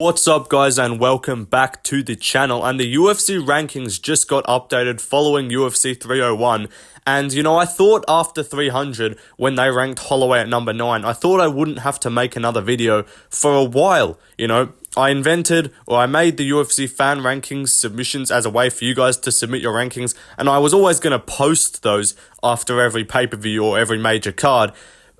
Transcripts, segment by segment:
What's up guys, and welcome back to the channel. And the UFC rankings just got updated following UFC 301, and I thought after 300, when they ranked Holloway at number 9, I thought I wouldn't have to make another video for a while. I made the UFC fan rankings submissions as a way for you guys to submit your rankings, and I was always going to post those after every pay-per-view or every major card.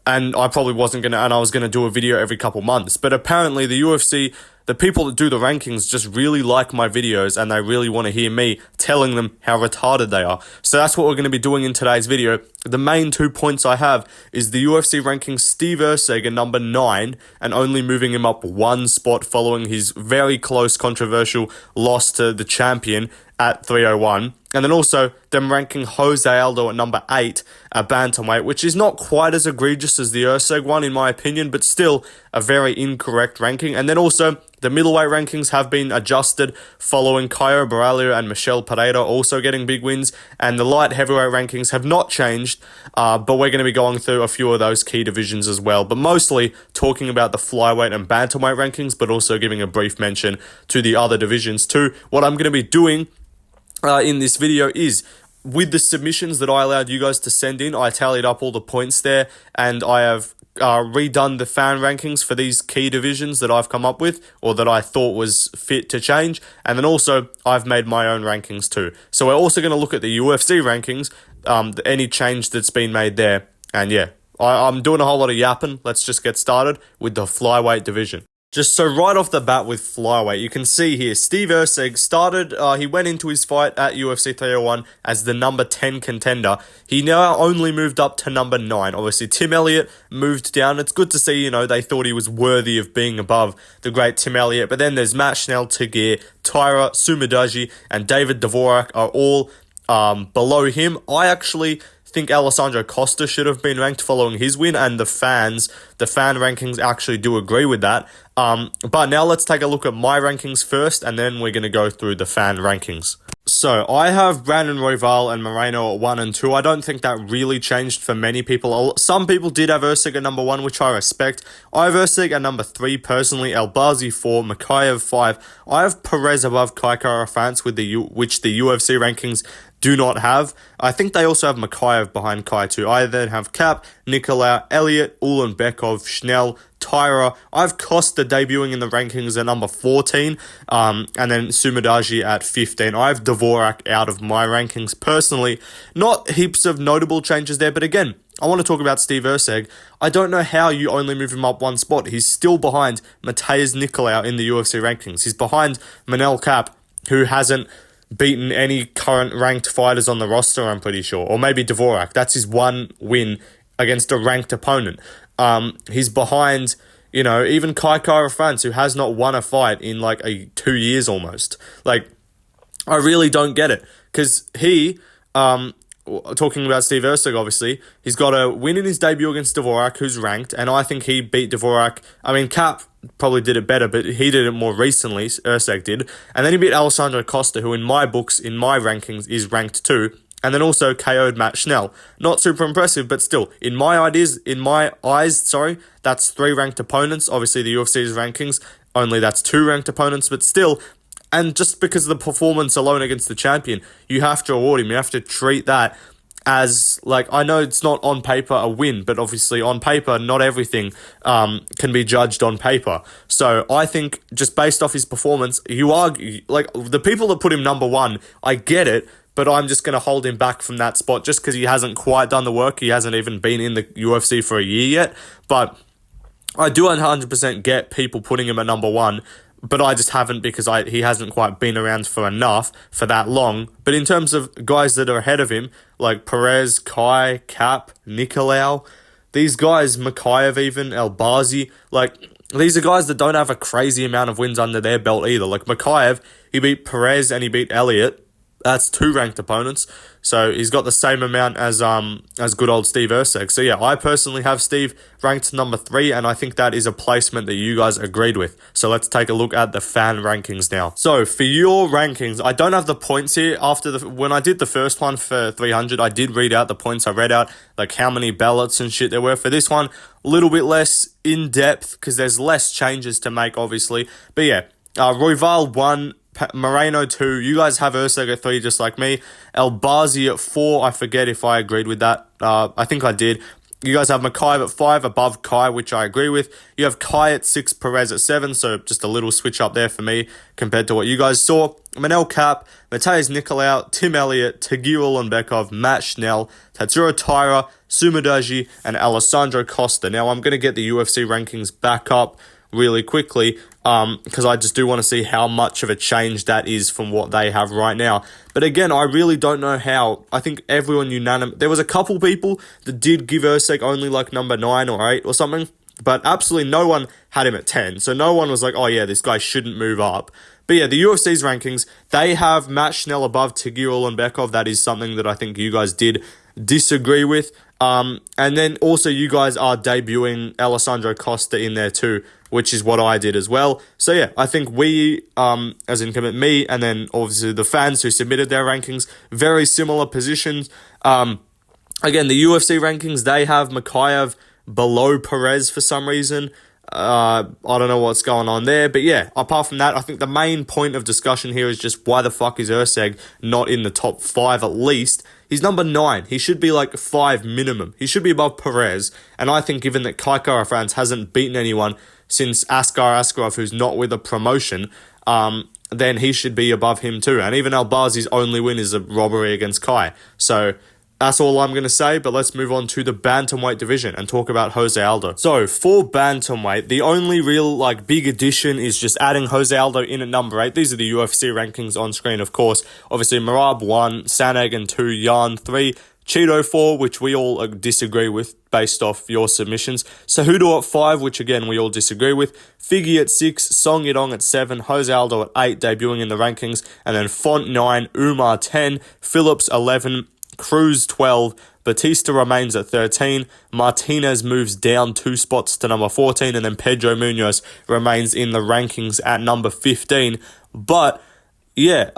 And I probably wasn't going to, and I was going to do a video every couple months. But apparently the UFC, the people that do the rankings just really like my videos, and they really want to hear me telling them how retarded they are. So that's what we're going to be doing in today's video. The main 2 points I have is the UFC ranking Steve Erceg at number 9, and only moving him up one spot following his very close controversial loss to the champion at 301. And then also them ranking Jose Aldo at number 8 at Bantamweight, which is not quite as egregious as the Erceg one in my opinion, but still a very incorrect ranking. And then also the middleweight rankings have been adjusted following Caio Borralho and Michel Pereira also getting big wins. And the light heavyweight rankings have not changed, but we're going to be going through a few of those key divisions as well. But mostly talking about the flyweight and bantamweight rankings, but also giving a brief mention to the other divisions too. What I'm going to be doing in this video is, with the submissions that I allowed you guys to send in, I tallied up all the points there, and I have redone the fan rankings for these key divisions that I've come up with, or that I thought was fit to change. And then also I've made my own rankings too. So we're also going to look at the UFC rankings, any change that's been made there. And yeah, I'm doing a whole lot of yapping. Let's just get started with the flyweight division. Just so right off the bat with flyweight, you can see here, Steve Erceg started, he went into his fight at UFC 301 as the number 10 contender. He now only moved up to number 9. Obviously, Tim Elliott moved down. It's good to see, they thought he was worthy of being above the great Tim Elliott. But then there's Matt Schnell, Tagir, Taira, Sumadaji, and David Dvorak are all below him. I actually think Alessandro Costa should have been ranked following his win, and the fan rankings actually do agree with that. But now let's take a look at my rankings first, and then we're going to go through the fan rankings. So I have Brandon Royval and Moreno at 1 and 2. I don't think that really changed for many people. Some people did have Erceg at number 1, which I respect. I have Erceg at number 3 personally, Elbazi 4, Makayev 5. I have Perez above Kai Kara-France, which the UFC rankings do not have. I think they also have Makayev behind Kai too. I then have Cap, Nicolau, Elliott, Ulanbekov, Schnell, Taira. I have Costa debuting in the rankings at number 14, and then Sumadaji at 15. I have Dvorak out of my rankings personally. Not heaps of notable changes there, but again, I want to talk about Steve Erceg. I don't know how you only move him up one spot. He's still behind Matheus Nicolau in the UFC rankings. He's behind Manel Cap, who hasn't beaten any current ranked fighters on the roster, I'm pretty sure. Or maybe Dvorak. That's his one win against a ranked opponent. He's behind, even Kai Kara-France, who has not won a fight in 2 years almost. I really don't get it. Because he, talking about Steve Erceg, obviously, he's got a win in his debut against Dvorak, who's ranked, and I think he beat Dvorak. I mean, Cap probably did it better, but he did it more recently, Erceg did. And then he beat Alessandro Costa, who in my books, in my rankings, is ranked 2. And then also KO'd Matt Schnell. Not super impressive, but still, in my eyes, that's 3 ranked opponents. Obviously, the UFC's rankings, only that's 2 ranked opponents, but still. And just because of the performance alone against the champion, you have to award him. You have to treat that as, I know it's not on paper a win, but obviously on paper, not everything can be judged on paper. So I think just based off his performance, the people that put him number 1, I get it, but I'm just going to hold him back from that spot just because he hasn't quite done the work. He hasn't even been in the UFC for a year yet. But I do 100% get people putting him at number 1, but I just haven't because he hasn't quite been around for that long. But in terms of guys that are ahead of him, like Perez, Kai, Cap, Nicolau, these guys, Makayev even, Elbazi, these are guys that don't have a crazy amount of wins under their belt either. Makayev, he beat Perez and he beat Elliott. That's 2 ranked opponents. So he's got the same amount as good old Steve Erceg. So yeah, I personally have Steve ranked number 3, and I think that is a placement that you guys agreed with. So let's take a look at the fan rankings now. So for your rankings, I don't have the points here. When I did the first one for 300, I did read out the points. I read out like how many ballots and shit there were. For this one, a little bit less in depth because there's less changes to make, obviously. But yeah, Royval 1. Moreno 2, you guys have Erceg at 3 just like me. Albazi at 4, I forget if I agreed with that. I think I did. You guys have Makayev at 5 above Kai, which I agree with. You have Kai at 6, Perez at 7, so just a little switch up there for me compared to what you guys saw. Manel Cap, Mateusz Nicolau, Tim Elliott, Tagir Ulanbekov, Matt Schnell, Tatsuro Taira, Sumadaji, and Alessandro Costa. Now I'm going to get the UFC rankings back up really quickly because I just do want to see how much of a change that is from what they have right now. But again, I really don't know how. I think everyone unanimous. There was a couple people that did give Erceg only like number 9 or 8 or something, but absolutely no one had him at 10. So no one was like, oh yeah, this guy shouldn't move up. But yeah, the UFC's rankings, they have Matt Schnell above Tagir Ulanbekov. That is something that I think you guys did disagree with. And then also you guys are debuting Alessandro Costa in there too, which is what I did as well. So yeah, I think we, as in me, and then obviously the fans who submitted their rankings, very similar positions. Again, the UFC rankings, they have Makayev below Perez for some reason. I don't know what's going on there, but yeah, apart from that, I think the main point of discussion here is just why the fuck is Erceg not in the top 5 at least? He's number 9. He should be like 5 minimum. He should be above Perez, and I think given that Kai Kara-France hasn't beaten anyone since Askar Askarov, who's not with a promotion, then he should be above him too. And even Albazi's only win is a robbery against Kai. So that's all I'm going to say, but let's move on to the Bantamweight division and talk about Jose Aldo. So, for Bantamweight, the only real, big addition is just adding Jose Aldo in at number 8. These are the UFC rankings on screen, of course. Obviously, Marab 1, Sanagan 2, Yan 3, Cheeto 4, which we all disagree with based off your submissions. Cejudo at 5, which again we all disagree with. Figgy at 6, Song Yadong at 7, Jose Aldo at 8, debuting in the rankings. And then Font 9, Umar 10, Phillips 11, Cruz 12, Batista remains at 13, Martinez moves down 2 spots to number 14, and then Pedro Munoz remains in the rankings at number 15. But, yeah,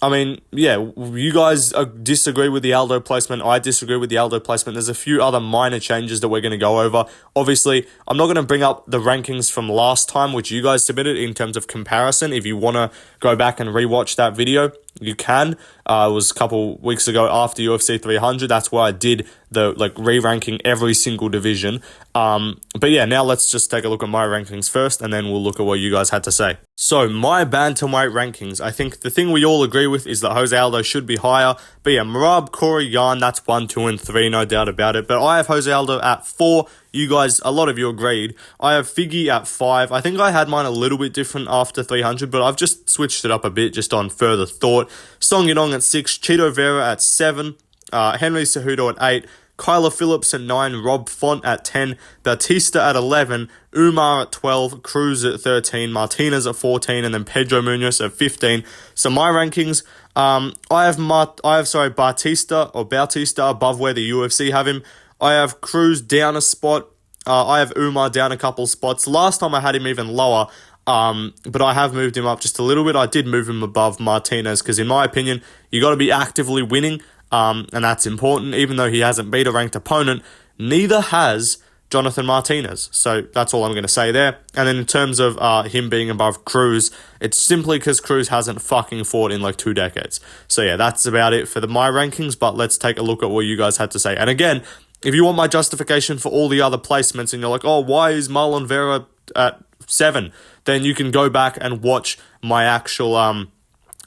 you guys disagree with the Aldo placement. I disagree with the Aldo placement. There's a few other minor changes that we're going to go over. Obviously, I'm not going to bring up the rankings from last time, which you guys submitted in terms of comparison. If you want to go back and rewatch that video, you can. It was a couple weeks ago after UFC 300. That's where I did the re-ranking every single division. But yeah, now let's just take a look at my rankings first, and then we'll look at what you guys had to say. So my bantamweight rankings, I think the thing we all agree with is that Jose Aldo should be higher. But yeah, Marab, Corey, Yan, that's 1, 2, and 3, no doubt about it. But I have Jose Aldo at 4. You guys, a lot of you agreed. I have Figgy at 5. I think I had mine a little bit different after 300, but I've just switched it up a bit just on further thought. Song Yadong at 6, Cheeto Vera at 7, Henry Cejudo at 8, Kyler Phillips at 9, Rob Font at 10, Batista at 11, Umar at 12, Cruz at 13, Martinez at 14, and then Pedro Munoz at 15. So my rankings, I have Bautista above where the UFC have him. I have Cruz down a spot. I have Umar down a couple spots. Last time I had him even lower, but I have moved him up just a little bit. I did move him above Martinez because, in my opinion, you got to be actively winning, and that's important. Even though he hasn't beat a ranked opponent, neither has Jonathan Martinez. So that's all I'm going to say there. And then in terms of him being above Cruz, it's simply because Cruz hasn't fucking fought in 2 decades. So yeah, that's about it for my rankings, but let's take a look at what you guys had to say. And again, if you want my justification for all the other placements and you're like, oh, why is Marlon Vera at 7? Then you can go back and watch my actual,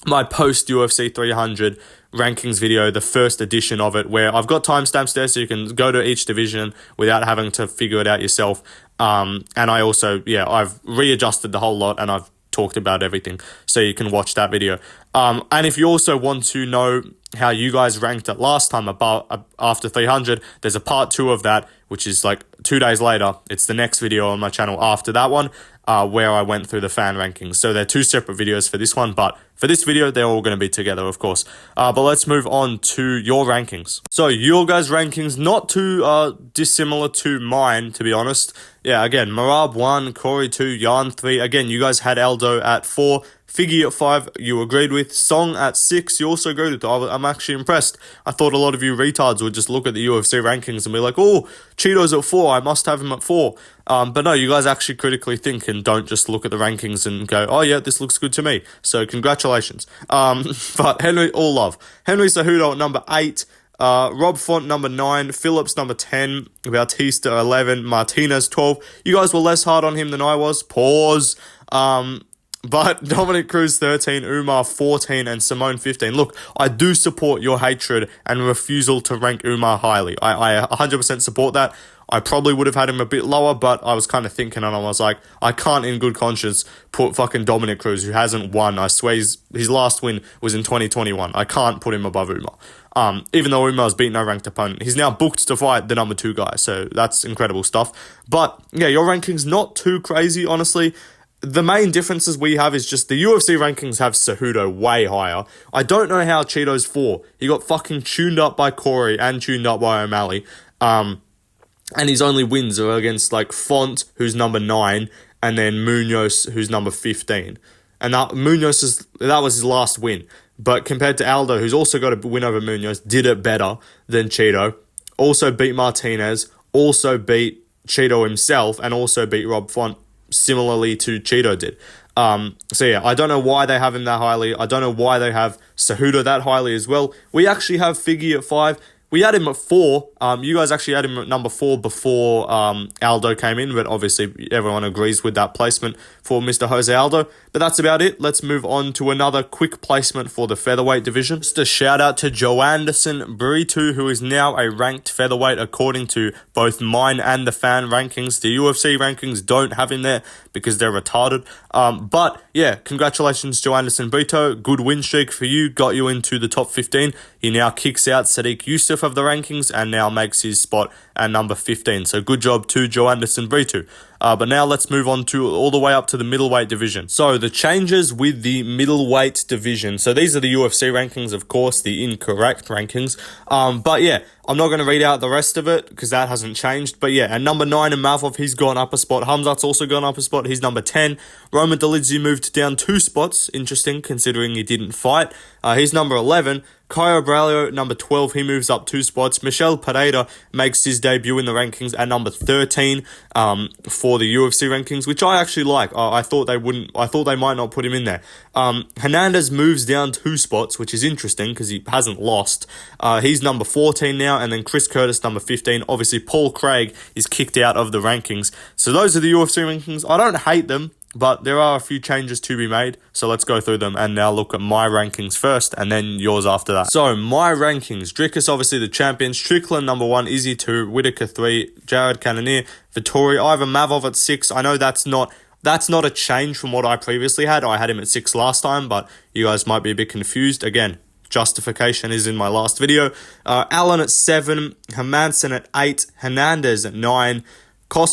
my post-UFC 300 rankings video, the first edition of it, where I've got timestamps there so you can go to each division without having to figure it out yourself. And I also, I've readjusted the whole lot and I've talked about everything, so you can watch that video. And if you also want to know how you guys ranked it last time after 300, there's a part 2 of that, which is 2 days later. It's the next video on my channel after that one. where I went through the fan rankings. So they're two separate videos for this one, but for this video, they're all going to be together, of course. But let's move on to your rankings. So your guys' rankings, not too dissimilar to mine, to be honest. Yeah, again, Marab 1, Corey 2, Yarn 3. Again, you guys had Aldo at 4. Figgy at 5, you agreed with. Song at 6, you also agreed with. I'm actually impressed. I thought a lot of you retards would just look at the UFC rankings and be like, oh, Cheeto's at 4, I must have him at 4. But no, you guys actually critically think and don't just look at the rankings and go, oh yeah, this looks good to me. So congratulations. But Henry, all love. Henry Cejudo at number 8. Rob Font number 9, Phillips number 10, Bautista 11, Martinez 12. You guys were less hard on him than I was. Pause. But Dominic Cruz 13, Umar 14, and Simone 15. Look, I do support your hatred and refusal to rank Umar highly. I 100% support that. I probably would have had him a bit lower, but I was kind of thinking and I was like, I can't in good conscience put fucking Dominic Cruz, who hasn't won. I swear his last win was in 2021. I can't put him above Umar. Even though Umar's beaten no ranked opponent. He's now booked to fight the number 2 guy, so that's incredible stuff. But yeah, your ranking's not too crazy, honestly. The main differences we have is just the UFC rankings have Cejudo way higher. I don't know how Cheeto's 4. He got fucking tuned up by Corey and tuned up by O'Malley. And his only wins are against like Font, who's number 9, and then Munoz, who's number 15. And that was his last win. But compared to Aldo, who's also got a win over Munoz, did it better than Cheeto. Also beat Martinez, also beat Cheeto himself, and also beat Rob Font similarly to Cheeto did. So yeah, I don't know why they have him that highly. I don't know why they have Cejudo that highly as well. We actually have Figgy at 5. We had him at 4. You guys actually had him at number 4 before Aldo came in, but obviously everyone agrees with that placement for Mr. Jose Aldo. But that's about it. Let's move on to another quick placement for the featherweight division. Just a shout out to Joanderson Brito, who is now a ranked featherweight according to both mine and the fan rankings. The UFC rankings don't have him there because they're retarded. But yeah, congratulations, Joanderson Brito. Good win streak for you. Got you into the top 15. He now kicks out Sadiq Youssef of the rankings and now makes his spot at number 15. So good job to Joanderson Brito. But now let's move on to all the way up to the middleweight division. So the changes with the middleweight division. So these are the UFC rankings, of course, the incorrect rankings. But yeah, I'm not going to read out the rest of it because that hasn't changed. But yeah, at number 9, Mavov, he's gone up a spot. Hamzat's also gone up a spot. He's number 10. Roman Dolidze moved down 2 spots. Interesting, considering he didn't fight. He's number 11. Caio Braulio, number 12, he moves up 2 spots. Michel Pereira makes his debut in the rankings at number 13 for the UFC rankings, which I actually like. I thought they might not put him in there. Hernandez moves down 2 spots, which is interesting because he hasn't lost. He's number 14 now, and then Chris Curtis, number 15. Obviously, Paul Craig is kicked out of the rankings. So those are the UFC rankings. I don't hate them, but there are a few changes to be made, so let's go through them and now look at my rankings first and then yours after that. So, my rankings. Dricus, obviously the champion. Strickland, number 1. Izzy, 2. Whitaker, 3. Jared Cannonier. Vittori. Ivan Mavov at 6. I know that's not a change from what I previously had. I had him at 6 last time, but you guys might be a bit confused. Again, justification is in my last video. Allen at 7. Hermanson at 8. Hernandez at 9.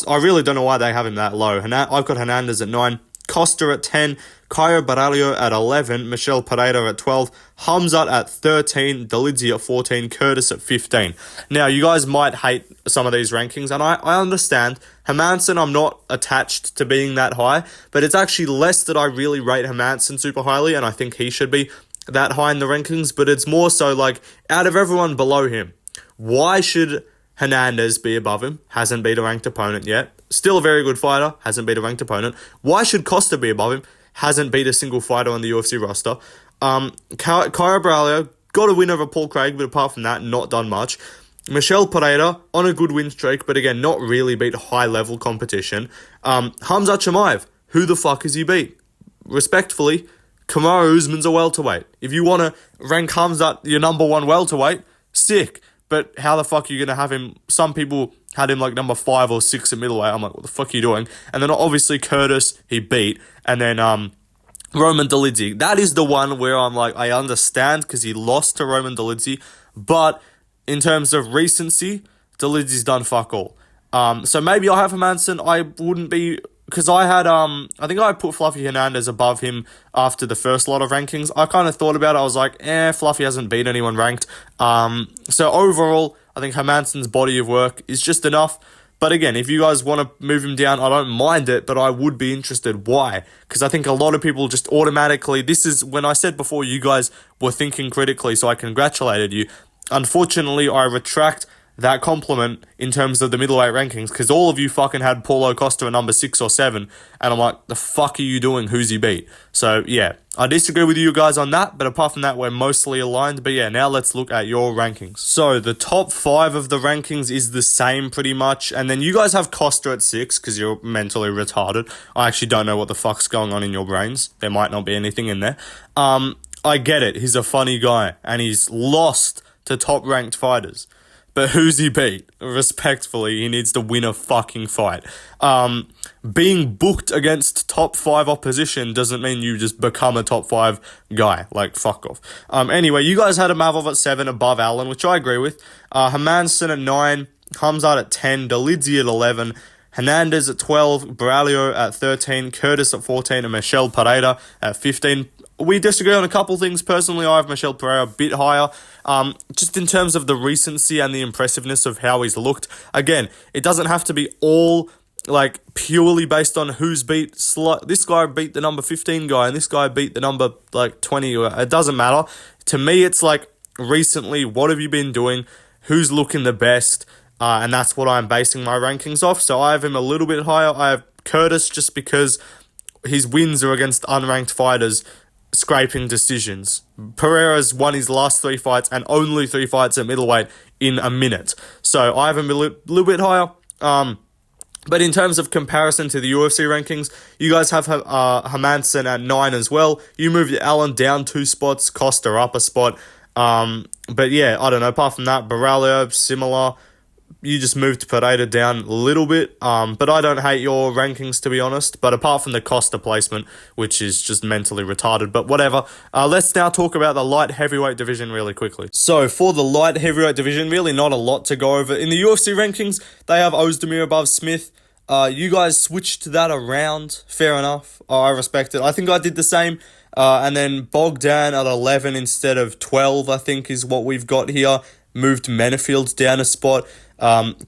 I really don't know why they have him that low. I've got Hernandez at 9, Costa at 10, Caio Braulio at 11, Michel Pereira at 12, Hamzat at 13, Dolidze at 14, Curtis at 15. Now, you guys might hate some of these rankings, and I understand. Hermanson, I'm not attached to being that high, but it's actually less that I really rate Hermanson super highly, and I think he should be that high in the rankings, but it's more so like, out of everyone below him, why should Hernandez be above him? Hasn't beat a ranked opponent yet. Still a very good fighter. Hasn't beat a ranked opponent. Why should Costa be above him? Hasn't beat a single fighter on the UFC roster. Caio Braulio got a win over Paul Craig, but apart from that, not done much. Michel Pereira on a good win streak, but again, not really beat high-level competition. Hamzat Chimaev, who the fuck has he beat? Respectfully, Kamaru Usman's a welterweight. If you want to rank Hamzat your number 1 welterweight, sick. But how the fuck are you going to have him? Some people had him like number 5 or 6 at middleweight. I'm like, what the fuck are you doing? And then obviously Curtis, he beat. And then Roman Dolidze. That is the one where I'm like, I understand because he lost to Roman Dolidze. But in terms of recency, Dolidze's done fuck all. So maybe I'll have Hermanson. I wouldn't be because I think I put Fluffy Hernandez above him after the first lot of rankings. I kind of thought about it. I was like, Fluffy hasn't beat anyone ranked. So overall, I think Hermansson's body of work is just enough. But again, if you guys want to move him down, I don't mind it, but I would be interested. Why? Because I think a lot of people just automatically, this is when I said before you guys were thinking critically, so I congratulated you. Unfortunately, I retract that compliment in terms of the middleweight rankings, because all of you fucking had Paulo Costa at number 6 or 7, and I'm like, the fuck are you doing? Who's he beat? So yeah, I disagree with you guys on that, but apart from that, we're mostly aligned. But yeah, now let's look at your rankings. So the top 5 of the rankings is the same pretty much, and then you guys have Costa at 6 because you're mentally retarded. I actually don't know what the fuck's going on in your brains. There might not be anything in there. I get it. He's a funny guy, and he's lost to top-ranked fighters. But who's he beat? Respectfully, he needs to win a fucking fight. Being booked against top 5 opposition doesn't mean you just become a top 5 guy. Like, fuck off. Anyway, you guys had Mavov at 7 above Allen, which I agree with. Hermansson at 9, Hamzat at 10, Dolidze at 11, Hernandez at 12, Braulio at 13, Curtis at 14, and Michel Pereira at 15. We disagree on a couple things. Personally, I have Michel Pereira a bit higher, just in terms of the recency and the impressiveness of how he's looked. Again, it doesn't have to be all, like, purely based on who's beat. This guy beat the number 15 guy, and this guy beat the number, 20. It doesn't matter. To me, it's like, recently, what have you been doing? Who's looking the best? And that's what I'm basing my rankings off. So I have him a little bit higher. I have Curtis just because his wins are against unranked fighters, scraping decisions. Pereira's won his last 3 fights and only 3 fights at middleweight in a minute. So I have him a little bit higher. But in terms of comparison to the UFC rankings, you guys have Hermansson at 9 as well. You moved Allen down 2 spots, Costa up a spot. But yeah, I don't know. Apart from that, Braulio, similar. You just moved Pereira down a little bit, but I don't hate your rankings, to be honest. But apart from the Costa placement, which is just mentally retarded, but whatever. Let's now talk about the light heavyweight division really quickly. So for the light heavyweight division, really not a lot to go over. In the UFC rankings, they have Ozdemir above Smith. You guys switched that around. Fair enough. I respect it. I think I did the same. And then Bogdan at 11 instead of 12, I think, is what we've got here. Moved Menefield down a spot.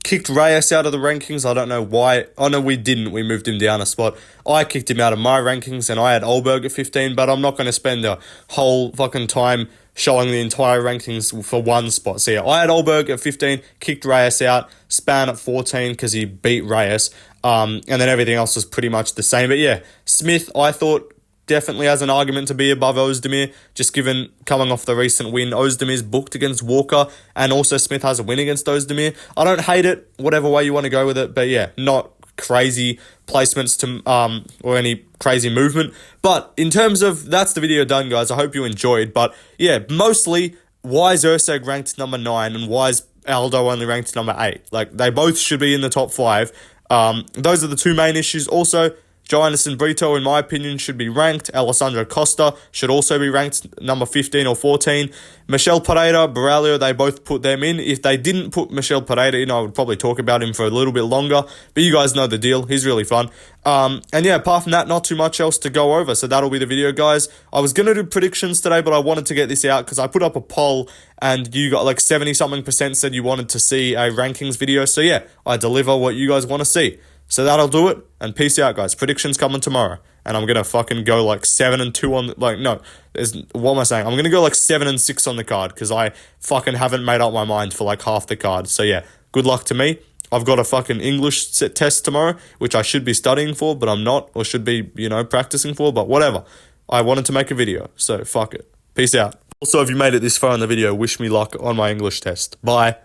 Kicked Reyes out of the rankings. I don't know why. Oh, no, we didn't. We moved him down a spot. I kicked him out of my rankings, and I had Olberg at 15, but I'm not going to spend a whole fucking time showing the entire rankings for one spot. So yeah, I had Olberg at 15, kicked Reyes out, Span at 14 because he beat Reyes, and then everything else was pretty much the same. But yeah, Smith, I thought, definitely has an argument to be above Ozdemir, just given coming off the recent win. Ozdemir's booked against Walker, and also Smith has a win against Ozdemir. I don't hate it, whatever way you want to go with it, but yeah, not crazy placements to or any crazy movement. But in terms of, that's the video done, guys. I hope you enjoyed. But yeah, mostly, why is Erceg ranked number 9, and why is Aldo only ranked number 8? Like, they both should be in the top 5. Those are the 2 main issues. Also, Joe Anderson Brito, in my opinion, should be ranked. Alessandro Costa should also be ranked number 15 or 14. Michel Pereira, Braulio, they both put them in. If they didn't put Michel Pereira in, I would probably talk about him for a little bit longer. But you guys know the deal. He's really fun. And yeah, apart from that, not too much else to go over. So that'll be the video, guys. I was going to do predictions today, but I wanted to get this out because I put up a poll and you got like 70-something% said you wanted to see a rankings video. So yeah, I deliver what you guys want to see. So that'll do it, and peace out, guys. Predictions coming tomorrow, and I'm gonna fucking go like 7-2 on, what am I saying? I'm gonna go like 7-6 on the card, because I fucking haven't made up my mind for like half the card. So yeah, good luck to me. I've got a fucking English test tomorrow, which I should be studying for, but I'm not, or should be, practicing for, but whatever. I wanted to make a video, so fuck it. Peace out. Also, if you made it this far in the video, wish me luck on my English test. Bye.